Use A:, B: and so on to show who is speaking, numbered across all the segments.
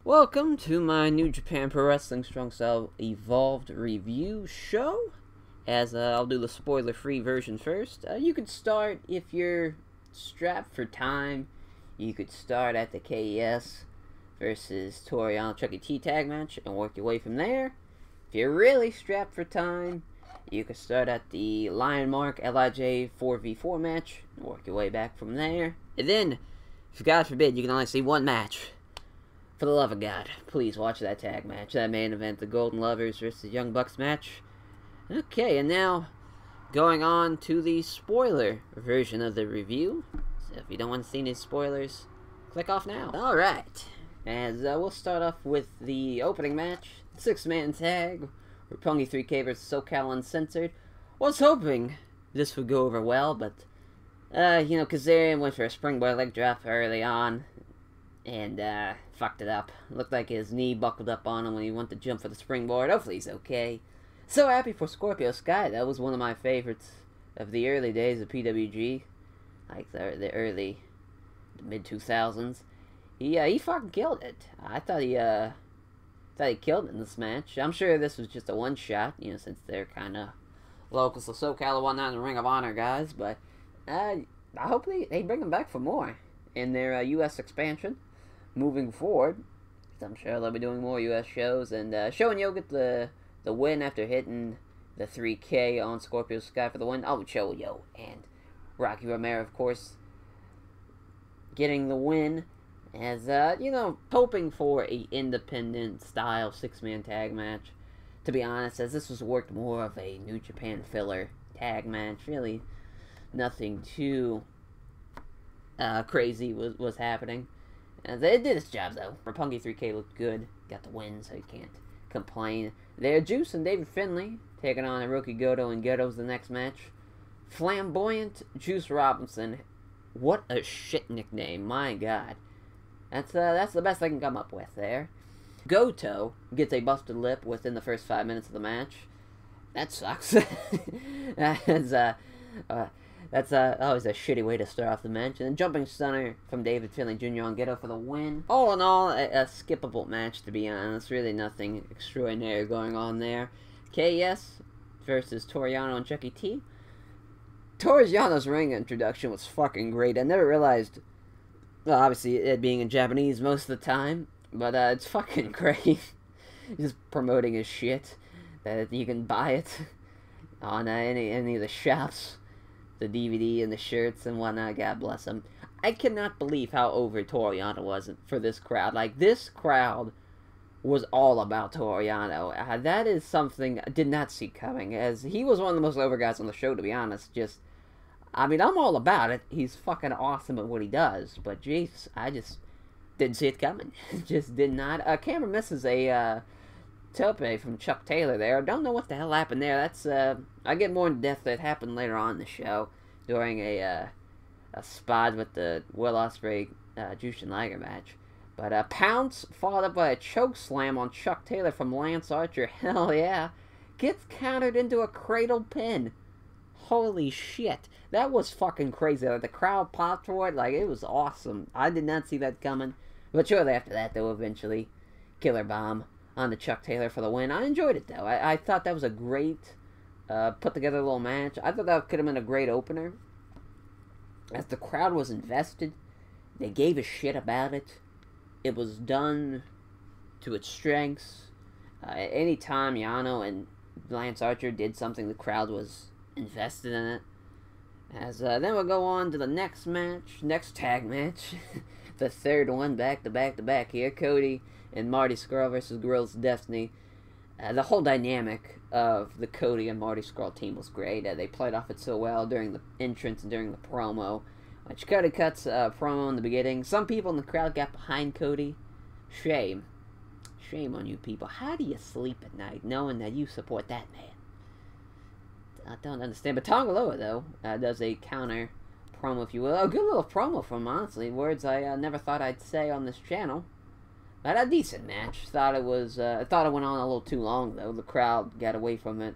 A: Welcome to my New Japan Pro Wrestling Strong Style Evolved review show. As I'll do the spoiler-free version first. You could start, if you're strapped for time, you could start at the KES versus Toru Yano Chuck E. T tag match and work your way from there. If you're really strapped for time, you could start at the Lion Mark LIJ 4v4 match and work your way back from there. And then, if God forbid, you can only see one match. For the love of God, please watch that tag match. That main event, the Golden Lovers versus Young Bucks match. Okay, and now, going on to the spoiler version of the review. So if you don't want to see any spoilers, click off now. Alright, as we'll start off with the opening match. 6-man tag, Roppongi 3K versus SoCal Uncensored. Was hoping this would go over well, but, Kazarian went for a springboard leg drop early on. And, fucked it up. Looked like his knee buckled up on him when he went to jump for the springboard. Hopefully he's okay. So happy for Scorpio Sky. That was one of my favorites of the early days of PWG. Like, the early, mid-2000s. He fucking killed it. I thought he killed it in this match. I'm sure this was just a one-shot, since they're kind of local. So SoCal won that in the Ring of Honor, guys. But, I hope they bring him back for more in their U.S. expansion. Moving forward, I'm sure they'll be doing more U.S. shows, and Show and Yo get the win after hitting the 3K on Scorpio Sky for the win. Oh, Show and Yo and Rocky Romero, of course, getting the win, as, hoping for a independent style 6-man tag match, to be honest, as this was worked more of a New Japan filler tag match. Really, nothing too crazy was happening. It did its job, though. Roppongi 3K looked good. Got the win, so you can't complain. There, Juice and David Finlay taking on Hiroki Goto, and Goto's the next match. Flamboyant Juice Robinson. What a shit nickname. My God. That's the best I can come up with there. Goto gets a busted lip within the first 5 minutes of the match. That sucks. That's always a shitty way to start off the match. And then jumping stunner from David Finlay Jr. on Geto for the win. All in all, a skippable match, to be honest. Really nothing extraordinary going on there. KES versus Toru Yano and Chuck E. T. Toru Yano's ring introduction was fucking great. I never realized, well, obviously, it being in Japanese most of the time, but it's fucking great. Just promoting his shit, that you can buy it on any of the shops. The DVD and the shirts and whatnot, God bless him. I cannot believe how over Toru Yano was for this crowd. Like, this crowd was all about Toru Yano. That is something I did not see coming, as he was one of the most over guys on the show, to be honest. I'm all about it. He's fucking awesome at what he does, but jeez, I just didn't see it coming. Just did not. Camera misses a tope from Chuck Taylor there. I don't know what the hell happened there. That's I get more in depth that happened later on in the show during a spot with the Will Ospreay Jushin Liger match. But Pounce followed up by a choke slam on Chuck Taylor from Lance Archer. Hell yeah, gets countered into a cradle pin. Holy shit, that was fucking crazy. Like, the crowd popped for it. Like, it was awesome. I did not see that coming. But shortly after that, though, eventually Killer Bomb on the Chuck Taylor for the win. I enjoyed it, though. I thought that was a great put together little match. I thought that could have been a great opener, as the crowd was invested. They gave a shit about it. It was done to its strengths. Anytime Yano and Lance Archer did something, the crowd was invested in it. As then we'll go on to the next tag match. The third one, back to back here. Cody and Marty Scurll versus Guerrillas of Destiny. The whole dynamic of the Cody and Marty Scurll team was great. They played off it so well during the entrance and during the promo. Which Cody cuts a promo in the beginning. Some people in the crowd got behind Cody. Shame. Shame on you people. How do you sleep at night knowing that you support that man? I don't understand. But Tonga Loa, though, does a counter promo, if you will. A good little promo from him, honestly. Words I never thought I'd say on this channel. But a decent match. Thought it went on a little too long, though. The crowd got away from it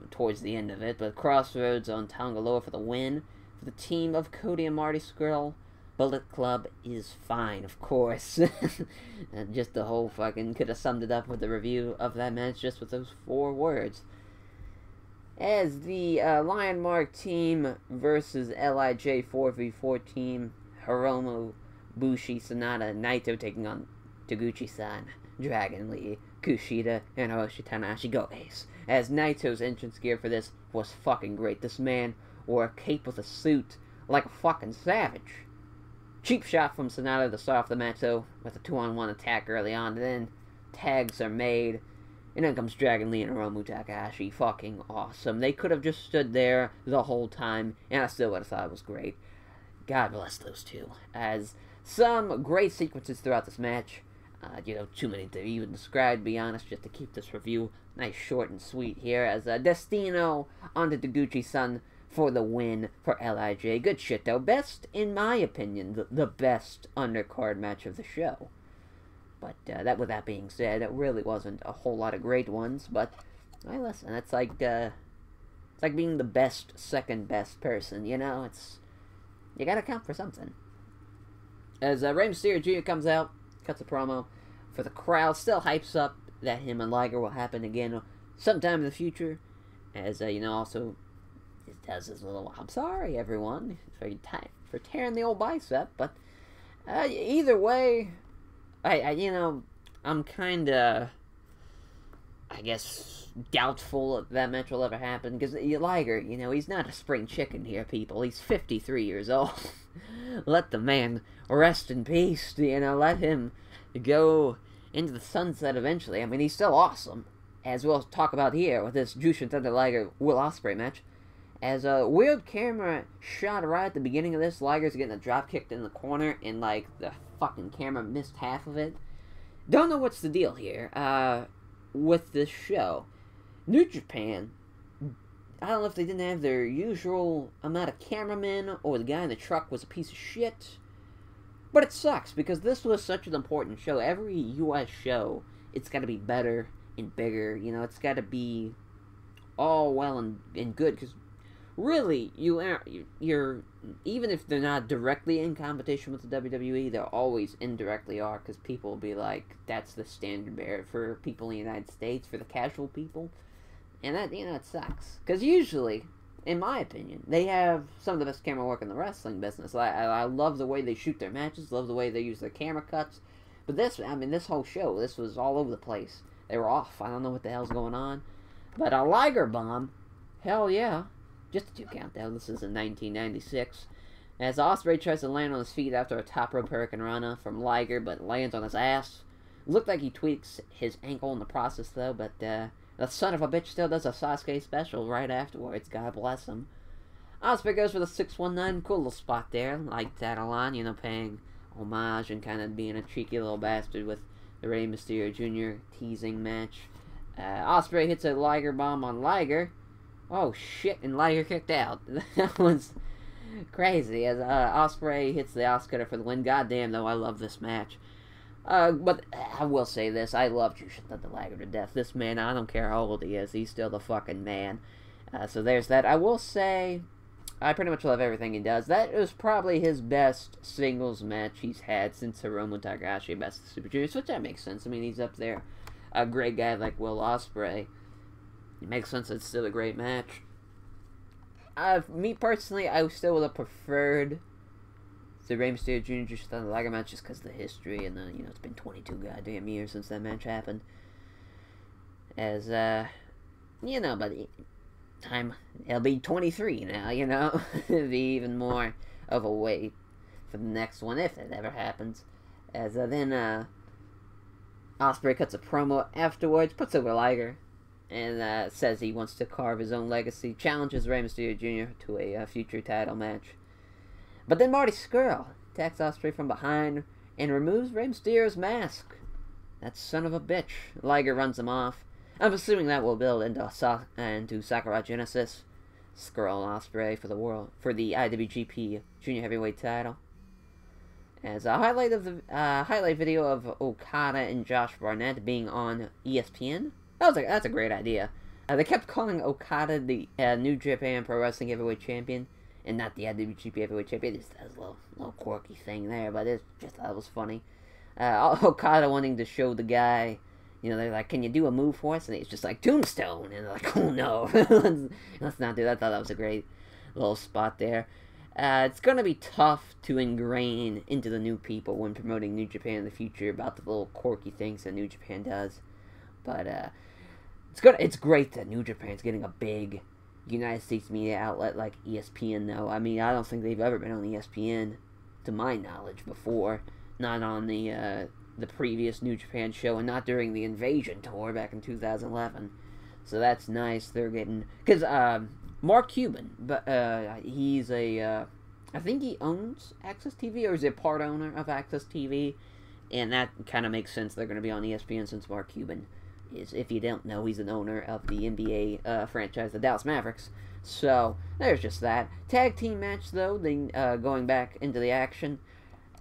A: towards the end of it. But Crossroads on Tonga Loa for the win. For the team of Cody and Marty Scurll. Bullet Club is fine, of course. And just the whole fucking... Could have summed it up with the review of that match just with those 4 words. As the Lion Mark team versus LIJ 4v4 team, Hiromu, Bushi, Sanada, and Naito taking on Taguchi-san, Dragon Lee, Kushida, and Hiroshi Tanahashi. Go Ace. As Naito's entrance gear for this was fucking great. This man wore a cape with a suit like a fucking savage. Cheap shot from Sanada to start off the match, though, with a 2-on-1 attack early on. And then tags are made, and then comes Dragon Lee and Hiromu Takahashi. Fucking awesome. They could have just stood there the whole time, and I still would have thought it was great. God bless those two. As some great sequences throughout this match. Too many to even describe, to be honest, just to keep this review nice, short, and sweet here. As Destino onto Taguchi-san for the win for LIJ. Good shit, though. Best, in my opinion, the best undercard match of the show. But with that being said, it really wasn't a whole lot of great ones. But hey, listen, it's like being the best, second best person. You gotta count for something. As Rey Mysterio Jr. comes out, cuts a promo for the crowd, still hypes up that him and Liger will happen again sometime in the future. As also it does his little "I'm sorry, everyone, for tearing the old bicep." But either way, I'm kind of, I guess, doubtful that match will ever happen, because Liger, he's not a spring chicken here, people. He's 53 years old. Let the man rest in peace. Let him go into the sunset eventually. I mean, he's still awesome, as we'll talk about here with this Jushin Thunder Liger Will Ospreay match. As a weird camera shot right at the beginning of this, Liger's getting a drop kicked in the corner, and the fucking camera missed half of it. Don't know what's the deal here with this show. New Japan, I don't know if they didn't have their usual amount of cameramen, or the guy in the truck was a piece of shit. But it sucks, because this was such an important show. Every U.S. show, it's got to be better and bigger. It's got to be all well and good, because really, you're even if they're not directly in competition with the WWE, they always indirectly are, because people will be like, that's the standard bearer for people in the United States, for the casual people. And that, it sucks. Because usually, in my opinion, they have some of the best camera work in the wrestling business. I love the way they shoot their matches, love the way they use their camera cuts. But this whole show, this was all over the place. They were off. I don't know what the hell's going on. But a Liger bomb, hell yeah. Just a 2 count, though. This is in 1996. As Ospreay tries to land on his feet after a top rope Hurricane Rana from Liger, but lands on his ass. Looked like he tweaks his ankle in the process, though, but the son of a bitch still does a Sasuke special right afterwards. God bless him. Ospreay goes for the 619. Cool little spot there. Like that a lot, paying homage and kind of being a cheeky little bastard with the Rey Mysterio Jr. teasing match. Ospreay hits a Liger bomb on Liger. Oh shit, and Liger kicked out. That was crazy. As Ospreay hits the Oscar for the win. Goddamn, though, I love this match. But I will say this, I love Jushin Thunder Liger to death. This man, I don't care how old he is, he's still the fucking man. So there's that. I will say, I pretty much love everything he does. That is probably his best singles match he's had since Hiromu Takahashi Best of Super Juniors, which that makes sense. I mean, he's up there. A great guy like Will Ospreay. It makes sense it's still a great match. Me personally, I still would have preferred the Rey Mysterio Jr. Jushin Thunder Liger match just because of the history, and it's been 22 goddamn years since that match happened. As, but time, it'll be 23 now, It'll be even more of a wait for the next one, if it ever happens. As, then, Ospreay cuts a promo afterwards, puts over Liger, and says he wants to carve his own legacy, challenges Rey Mysterio Jr. to a future title match. But then Marty Scurll attacks Ospreay from behind and removes Rey Mysterio's mask. That son of a bitch. Liger runs him off. I'm assuming that will build into Sakura Genesis. Scurll and Ospreay for the IWGP Junior Heavyweight title. As a highlight of the highlight video of Okada and Josh Barnett being on ESPN. That's a great idea. They kept calling Okada the New Japan Pro Wrestling Heavyweight Champion, and not the IWGP Heavyweight Champion. It just does a little quirky thing there, but it's just, that was funny. Okada wanting to show the guy, you know, they're like, can you do a move for us? And he's just like, Tombstone. And they're like, oh no, let's not do that. I thought that was a great little spot there. It's going to be tough to ingrain into the new people when promoting New Japan in the future about the little quirky things that New Japan does. But it's great that New Japan's getting a big United States media outlet like ESPN, though. I mean, I don't think they've ever been on ESPN, to my knowledge, before. Not on the previous New Japan show, and not during the Invasion tour back in 2011. So that's nice. They're getting... Because Mark Cuban, but he's a... I think he owns Access TV, or is it part owner of Access TV? And that kind of makes sense. They're going to be on ESPN since Mark Cuban is, if you don't know, he's an owner of the NBA franchise, the Dallas Mavericks. So, there's just that. Tag team match, though, going back into the action.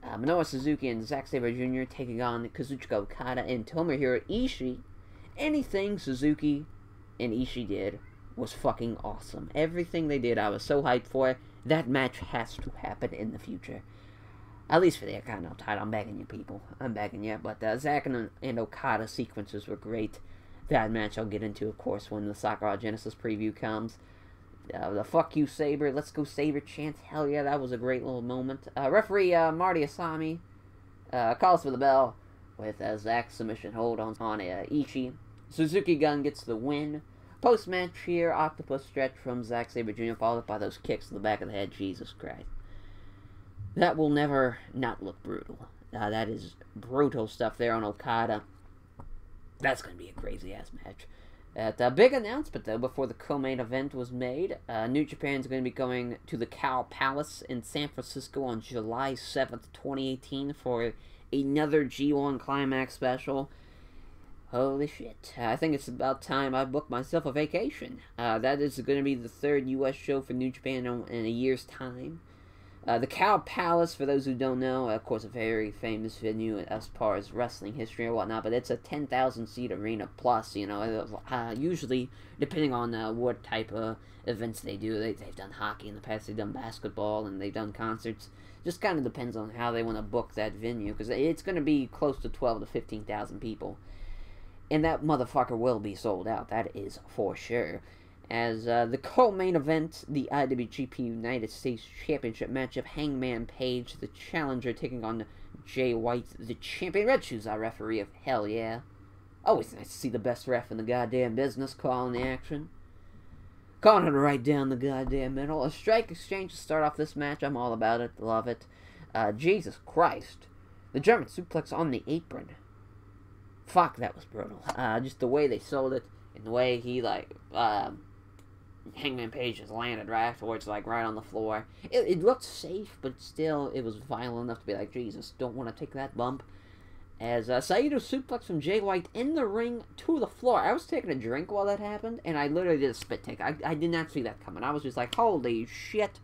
A: Minoru Suzuki and Zack Sabre Jr. taking on Kazuchika Okada and Tomohiro Ishii. Anything Suzuki and Ishii did was fucking awesome. Everything they did, I was so hyped for it. That match has to happen in the future. At least for the Intercontinental title. I'm begging you, people. I'm begging you. But Zack and Okada sequences were great. That match I'll get into, of course, when the Sakura Genesis preview comes. The fuck you, Sabre, let's go Sabre chant. Hell yeah, that was a great little moment. Referee Marty Asami calls for the bell with Zack's submission hold on Ishii. Suzuki Gun gets the win. Post-match here, octopus stretch from Zack Sabre Jr. followed by those kicks to the back of the head. Jesus Christ. That will never not look brutal. That is brutal stuff there on Okada. That's going to be a crazy-ass match. A big announcement, though, before the co-main event was made. New Japan's going to be going to the Cow Palace in San Francisco on July 7th, 2018 for another G1 Climax special. Holy shit. I think it's about time I booked myself a vacation. That is going to be the third U.S. show for New Japan in a year's time. The Cow Palace, for those who don't know, of course, a very famous venue as far as wrestling history or whatnot, but it's a 10,000-seat arena plus, you know, usually, depending on what type of events they do. They've done hockey in the past, they've done basketball, and they've done concerts. Just kind of depends on how they want to book that venue, because it's going to be close to 12 to 15,000 people. And that motherfucker will be sold out, that is for sure. As the co-main event, the IWGP United States Championship match of Hangman Page, the challenger, taking on Jay White, the champion. Red Shoes, our referee of hell yeah. Always nice to see the best ref in the goddamn business calling the action. Calling it right down the goddamn middle. A strike exchange to start off this match. I'm all about it. Love it. Jesus Christ. The German suplex on the apron. Fuck, that was brutal. Just the way they sold it, and the way he, Hangman Page just landed right afterwards, right on the floor. It looked safe, but still, it was violent enough to be like, Jesus, don't want to take that bump. As Saito suplex from Jay White in the ring to the floor. I was taking a drink while that happened, and I literally did a spit take. I did not see that coming. I was just like, holy shit,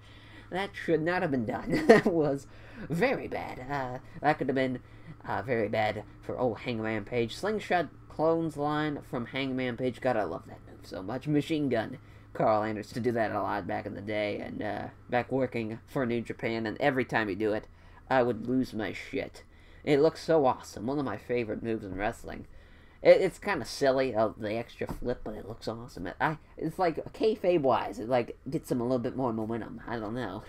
A: that should not have been done. That was very bad. That could have been very bad for old Hangman Page. Slingshot clothesline from Hangman Page. God, I love that move so much. Machine Gun Carl Anderson to do that a lot back in the day, and back working for New Japan, and every time you do it, I would lose my shit. It looks so awesome. One of my favorite moves in wrestling. It's kind of silly, the extra flip, but it looks awesome. It's like kayfabe-wise, it gets them a little bit more momentum. I don't know.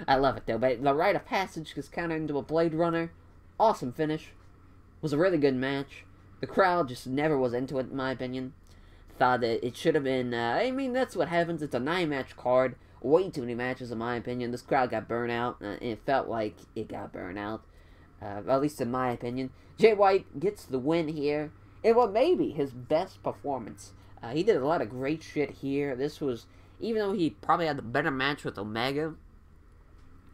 A: I love it though. But the rite of passage is kind of into a Blade Runner. Awesome finish. Was a really good match. The crowd just never was into it, in my opinion. Thought that it should have been, I mean, that's what happens. It's a 9-match card. Way too many matches, in my opinion. This crowd got burnt out, and it felt like it got burnt out. At least in my opinion. Jay White gets the win here. In what may be his best performance. He did a lot of great shit here. This was, even though he probably had the better match with Omega,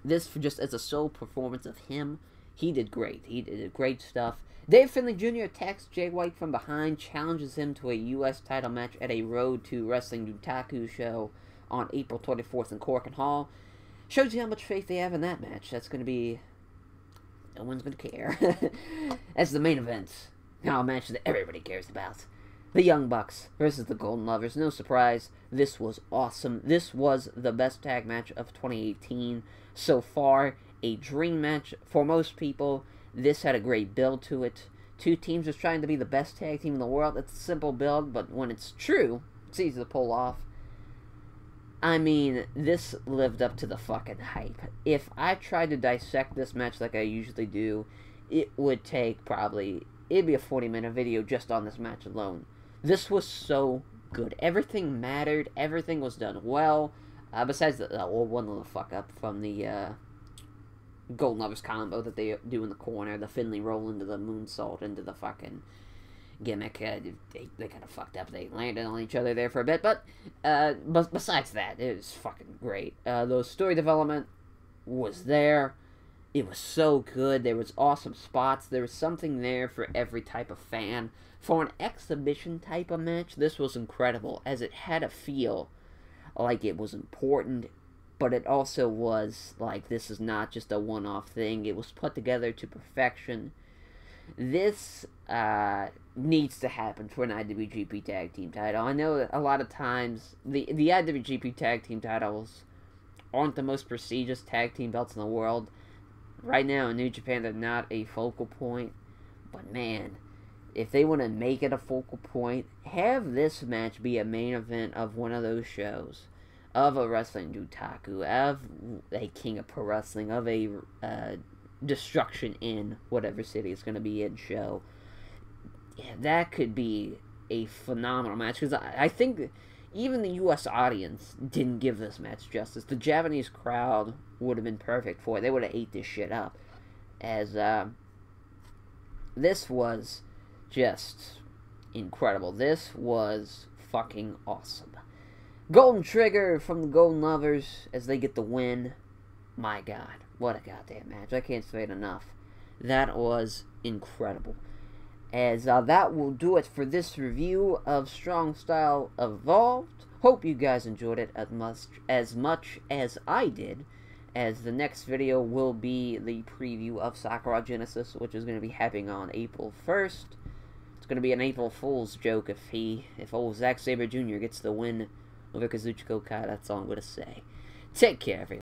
A: this, just as a sole performance of him, he did great. He did great stuff. Dave Finlay Jr. attacks Jay White from behind, challenges him to a U.S. title match at a Road to Wrestling Dutaku show on April 24th in Corkin Hall. Shows you how much faith they have in that match. That's going to be... no one's going to care. That's the main event. Now, a match that everybody cares about. The Young Bucks versus the Golden Lovers. No surprise, this was awesome. This was the best tag match of 2018 so far. A dream match for most people. This had a great build to it. Two teams just trying to be the best tag team in the world. It's a simple build, but when it's true, it's easy to pull off. I mean, this lived up to the fucking hype. If I tried to dissect this match like I usually do, it would take probably... it'd be a 40-minute video just on this match alone. This was so good. Everything mattered. Everything was done well. Besides the one little fuck up from the Golden Lovers combo that they do in the corner. The Finley roll into the moonsault into the fucking gimmick. They kind of fucked up. They landed on each other there for a bit. But besides that, it was fucking great. The story development was there. It was so good. There was awesome spots. There was something there for every type of fan. For an exhibition type of match, this was incredible, as it had a feel like it was important, but it also was like this is not just a one-off thing. It was put together to perfection. This needs to happen for an IWGP Tag Team title. I know that a lot of times the IWGP Tag Team titles aren't the most prestigious tag team belts in the world. Right now in New Japan, they're not a focal point. But man, if they want to make it a focal point, have this match be a main event of one of those shows. Of a Wrestling Dutaku, of a King of Pro Wrestling, of a Destruction in whatever city it's going to be in show. Yeah, that could be a phenomenal match. Because I think even the U.S. audience didn't give this match justice. The Japanese crowd would have been perfect for it. They would have ate this shit up. As this was just incredible. This was fucking awesome. Golden Trigger from the Golden Lovers as they get the win. My God, what a goddamn match. I can't say it enough. That was incredible. As that will do it for this review of Strong Style Evolved. Hope you guys enjoyed it as much as I did. As the next video will be the preview of Sakura Genesis, which is going to be happening on April 1st. It's going to be an April Fool's joke if old Zack Sabre Jr. gets the win over Kazuchika Okada. That's all I'm going to say. Take care, everyone.